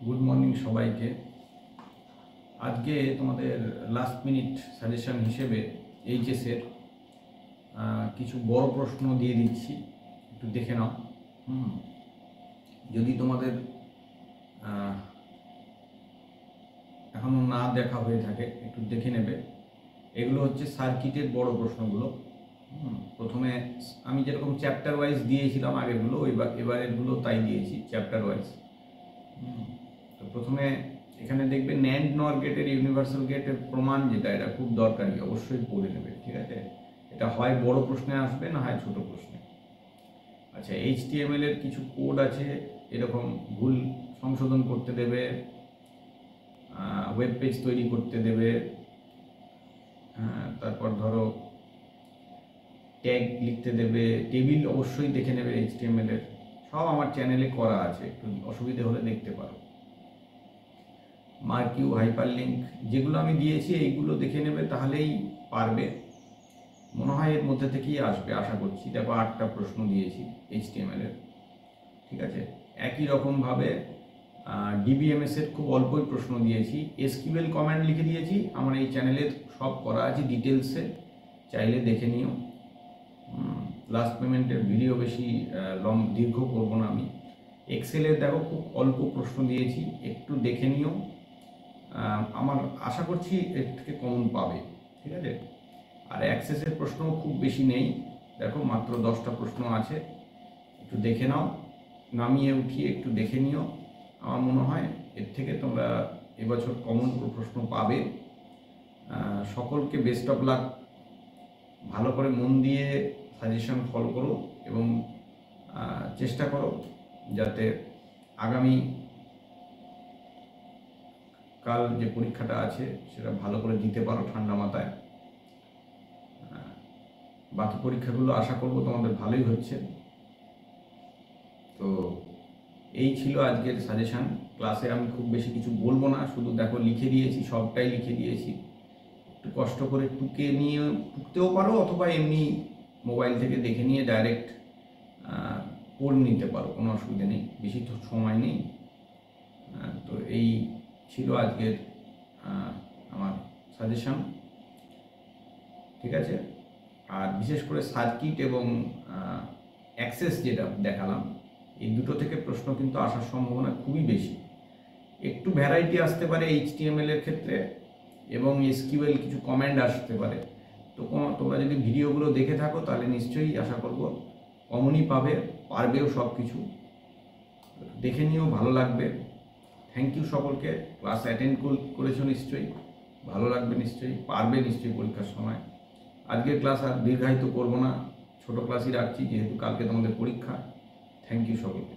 Good morning সবাইকে। আজকে তোমাদের লাস্ট মিনিট সাজেশন হিসেবে এইচএসের কিছু বড় প্রশ্ন দিয়ে দিচ্ছি, একটু দেখে নাও। যদি তোমাদের এখনও না দেখা হয়ে থাকে একটু দেখে নেবে। এগুলো হচ্ছে সার্কিটের বড় প্রশ্নগুলো। প্রথমে আমি যেরকম চ্যাপ্টার ওয়াইজ দিয়েছিলাম আগেরগুলো, এবারেরগুলো তাই দিয়েছি চ্যাপ্টার ওয়াইজ। তো প্রথমে এখানে দেখবে ন্যান্ড নর গেটের ইউনিভার্সাল গেটের প্রমাণ যেটা, এটা খুব দরকারি, অবশ্যই পড়ে নেবে, ঠিক আছে? এটা হয় বড় প্রশ্নে আসবে, না হয় ছোট প্রশ্নে। আচ্ছা, HTML এর কিছু কোড আছে, এরকম ভুল সংশোধন করতে দেবে, ওয়েব পেজ তৈরি করতে দেবে, তারপর ধরো ট্যাগ লিখতে দেবে, টেবিল অবশ্যই দেখে নেবে HTML এর। সব আমার চ্যানেলে করা আছে, একটু অসুবিধে হলে দেখতে পারো। মার্কিউ, হাইপারলিঙ্ক যেগুলো আমি দিয়েছি এইগুলো দেখে নেবে, তাহলেই পারবে। মনে হয় এর মধ্যে থেকেই আসবে, আশা করছি। দেখো 8টা প্রশ্ন দিয়েছি HTML এর, ঠিক আছে? একই রকমভাবে DBMS এর খুব অল্পই প্রশ্ন দিয়েছি। SQL কমান্ড লিখে দিয়েছি, আমার এই চ্যানেলে সব করা আছে ডিটেলসে, চাইলে দেখে নিও। লাস্ট পেমেন্টের ভিডিও বেশি দীর্ঘ করবো না আমি। এক্সেলের দেখো খুব অল্প প্রশ্ন দিয়েছি, একটু দেখে নিও। আমার আশা করছি এর থেকে কমন পাবে, ঠিক আছে? আর অ্যাক্সেসের প্রশ্নও খুব বেশি নেই, দেখো মাত্র 10টা প্রশ্ন আছে, একটু দেখে নাও, নামিয়ে উঠিয়ে একটু দেখে নিও। আমার মনে হয় এর থেকে তোমরা এবছর কমন প্রশ্ন পাবে। সকলকে বেস্ট অফ লাক। ভালো করে মন দিয়ে সাজেশন ফলো করো এবং চেষ্টা করো যাতে আগামী কাল যে পরীক্ষাটা আছে সেটা ভালো করে দিতে পারো ঠান্ডা মাথায়। বাকি পরীক্ষাগুলো আশা করব তোমাদের ভালোই হচ্ছে। তো এই ছিল আজকের সাজেশন। ক্লাসে আমি খুব বেশি কিছু বলবো না, শুধু দেখো লিখে দিয়েছি, সবটাই লিখে দিয়েছি। একটু কষ্ট করে টুকতেও পারো, অথবা এমনি মোবাইল থেকে দেখে নিয়ে ডাইরেক্ট পড়ে নিতে পারো, কোনো অসুবিধা নেই, বেশি তো সময় নেই। তো এই ছিল আজকের আমার সাজেশন, ঠিক আছে? আর বিশেষ করে সার্কিট এবং অ্যাক্সেস যেটা দেখালাম, এই দুটো থেকে প্রশ্ন কিন্তু আসার সম্ভাবনা খুবই বেশি। একটু ভ্যারাইটি আসতে পারে HTML এর ক্ষেত্রে, এবং SQL কিছু কমান্ড আসতে পারে। তো তোমরা যদি ভিডিওগুলো দেখে থাকো তাহলে নিশ্চয়ই আশা করব কমনই পাবে, পারবেও সব কিছু। দেখে নিও, ভালো লাগবে। থ্যাংক ইউ সকলকে। ক্লাস অ্যাটেন্ড করেছো নিশ্চয়ই, ভালো লাগবে নিশ্চয়ই, পারবে নিশ্চয়ই পরীক্ষার সময়। আজকের ক্লাস আর দীর্ঘায়িত করবো না, ছোটো ক্লাসই রাখছি, যেহেতু কালকে তোমাদের পরীক্ষা। থ্যাংক ইউ সকলকে।